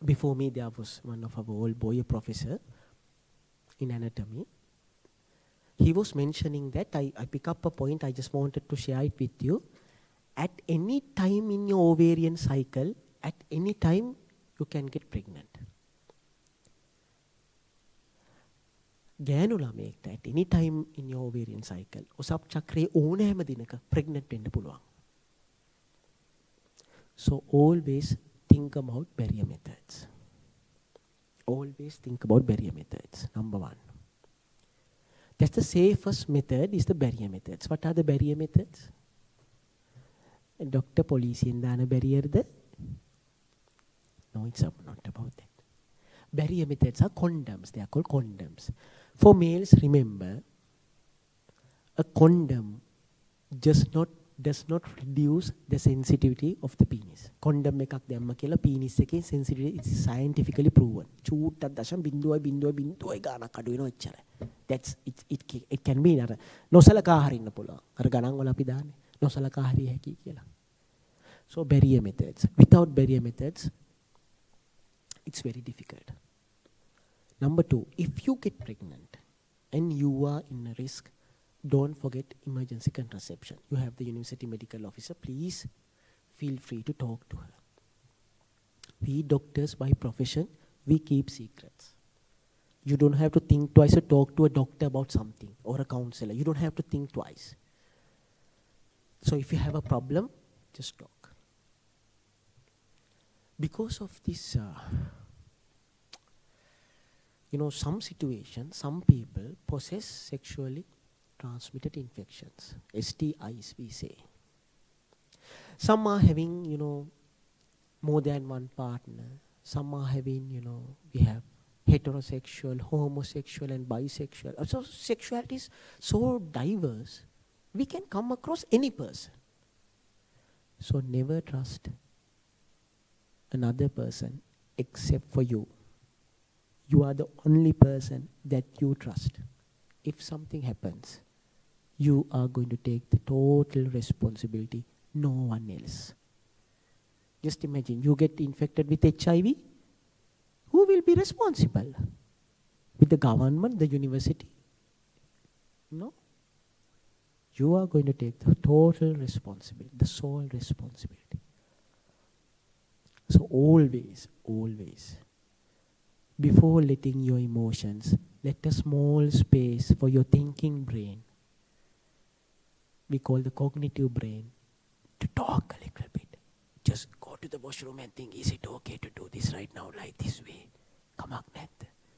Before me, there was one of our old boy, a professor in anatomy. He was mentioning that, I pick up a point, I just wanted to share it with you. At any time in your ovarian cycle, at any time, you can get pregnant. ගෑනු ළමයෙක්ට at any time in your ovarian cycle ඔසප් චක්‍රයේ ඕනෑම දිනක pregnant වෙන්න පුළුවන්. So always think about barrier methods. Always think about barrier methods. Number one. That's the safest method is the barrier methods. What are the barrier methods? Dr. Polisian දාන barrier the? No, it's not about that. Barrier methods are condoms. They are called condoms. For males, remember, a condom does not reduce the sensitivity of the penis. Condom එකක් දැම්ම කියලා penis එකේ sensitivity is scientifically proven. චූට්ටක් දශම බිංදුවයි ගානක් අඩු වෙනවා එච්චරයි. That's it can be අර නොසලකා හරින්න පුළුවන්. අර ගණන් වල අපි දාන්නේ නොසලකා හරිය හැකි කියලා. So barrier methods. Without barrier methods, it's very difficult. Number two, if you get pregnant and you are in a risk, don't forget emergency contraception. You have the university medical officer. Please feel free to talk to her. We doctors by profession, we keep secrets. You don't have to think twice to talk to a doctor about something or a counselor. You don't have to think twice. So if you have a problem, just talk. Because of this, some situations, some people possess sexually transmitted infections, STIs we say. Some are having, more than one partner. Some are having, we have heterosexual, homosexual and bisexual. So sexuality is so diverse. We can come across any person. So never trust another person except for you. You are the only person that you trust. If something happens, you are going to take the total responsibility, no one else. Just imagine, you get infected with HIV, who will be responsible? With the government, the university? No. You are going to take the total responsibility, the sole responsibility. So always, before letting your emotions, let a small space for your thinking brain, we call the cognitive brain, to talk a little bit. Just go to the washroom and think, is it okay to do this right now, like this way? Come on, Ned.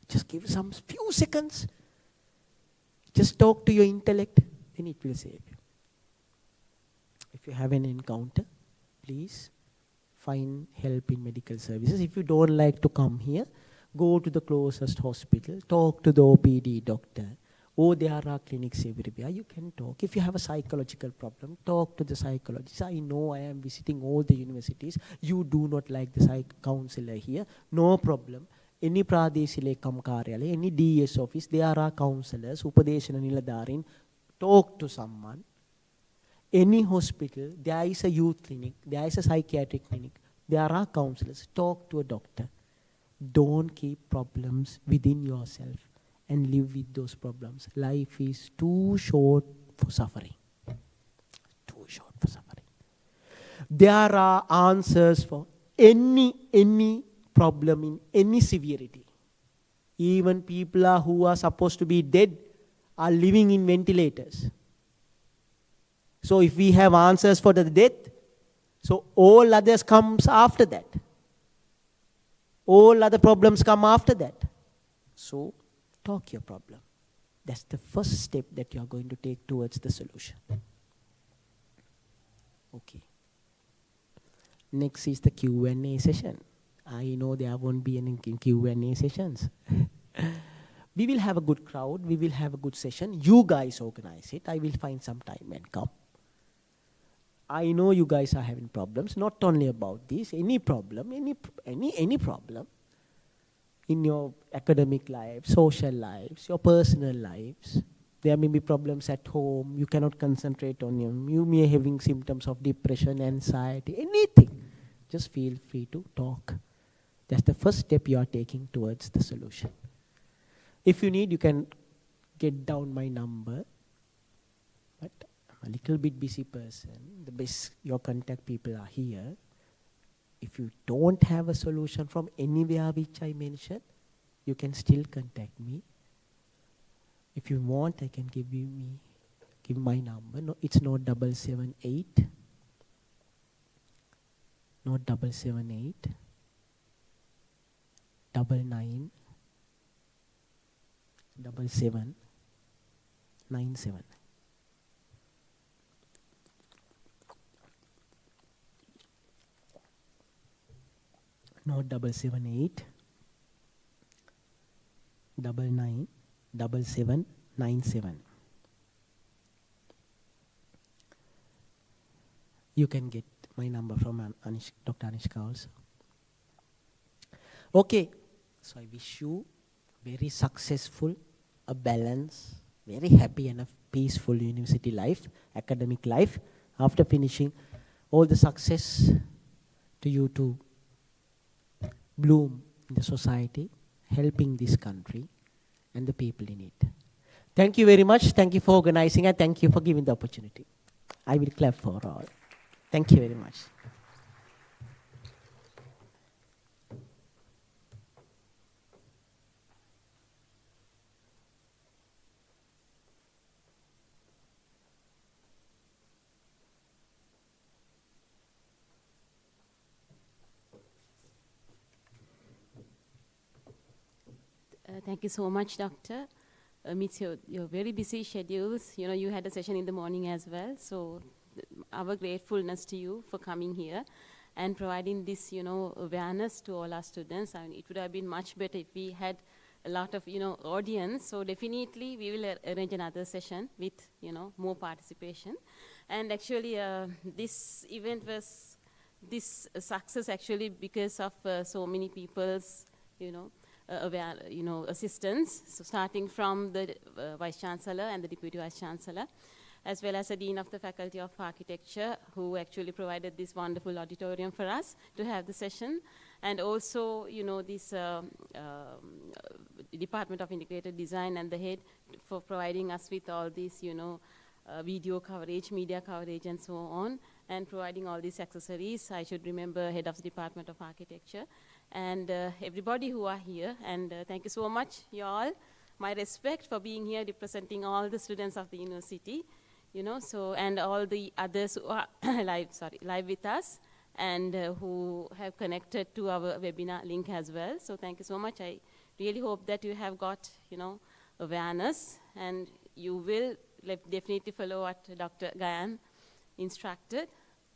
Just give some few seconds. Just talk to your intellect, then it will save you. If you have an encounter, please find help in medical services. If you don't like to come here, go to the closest hospital, talk to the OPD doctor. Oh, there are clinics everywhere. You can talk. If you have a psychological problem, talk to the psychologist. I know I am visiting all the universities. You do not like the counselor here. No problem. Any Pradesh Lekam Karyalaya, any DS office, there are counselors, Upadeshana Niladharin. Talk to someone. Any hospital, there is a youth clinic, there is a psychiatric clinic, there are counselors. Talk to a doctor. Don't keep problems within yourself and live with those problems. Life is too short for suffering. Too short for suffering. There are answers for any problem in any severity. Even people who are supposed to be dead are living in ventilators. So if we have answers for the death, so all others comes after that. All other problems come after that. So talk your problem. That's the first step that you are going to take towards the solution. Okay. Next is the Q&A session. I know there won't be any Q&A sessions. We will have a good crowd. We will have a good session. You guys organize it. I will find some time and come. I know you guys are having problems, not only about this, any problem, any problem in your academic life, social lives, your personal lives. There may be problems at home, you cannot concentrate on them, you may be having symptoms of depression, anxiety, anything. Just feel free to talk. That's the first step you are taking towards the solution. If you need, you can get down my number. But I'm a little bit busy person. The best your contact people are here. If you don't have a solution from anywhere which I mentioned, you can still contact me. If you want, I can give my number. No, it's not 778. Not 778. 99 7797. Not 778 99 7797. You can get my number from Dr. Anishka also. Okay, so I wish you very successful, a balance, very happy and a peaceful university life, academic life. After finishing, all the success to you to bloom in the society, helping this country and the people in it. Thank you very much. Thank you for organizing and thank you for giving the opportunity. I will clap for all. Thank you very much. Thank you so much, Doctor. amidst your very busy schedules. You know, you had a session in the morning as well. So our gratefulness to you for coming here and providing this, you know, awareness to all our students. I mean, it would have been much better if we had a lot of, you know, audience. So definitely we will arrange another session with, you know, more participation. And actually, this event was this success actually because of so many people's, you know, assistance. So starting from the Vice Chancellor and the Deputy Vice Chancellor, as well as the Dean of the Faculty of Architecture, who actually provided this wonderful auditorium for us to have the session. And also, you know, this Department of Integrated Design and the head for providing us with all these, you know, video coverage, media coverage, and so on, and providing all these accessories. I should remember head of the Department of Architecture, and everybody who are here. And thank you so much, you all. My respect for being here representing all the students of the university, you know, so, and all the others who are live with us, and who have connected to our webinar link as well. So thank you so much. I really hope that you have got, you know, awareness, and you will definitely follow what Dr. Gayan instructed.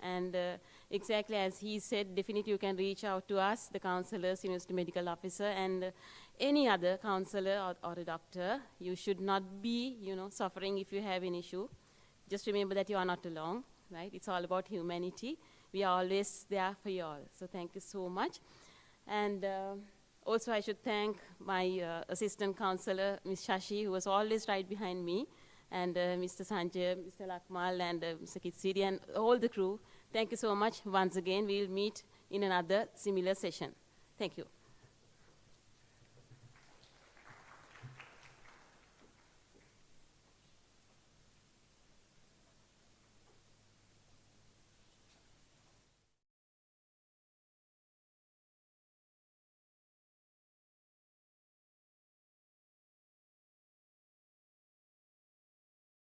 And exactly as he said, definitely you can reach out to us, the counselors, University Medical Officer, and any other counselor or a doctor. You should not be, you know, suffering if you have an issue. Just remember that you are not alone, right? It's all about humanity. We are always there for you all. So thank you so much. And also I should thank my assistant counselor, Ms. Shashi, who was always right behind me, and Mr. Sanjay, Mr. Lakmal, and Mr. Kitsiri, and all the crew. Thank you so much once again. We'll meet in another similar session. Thank you.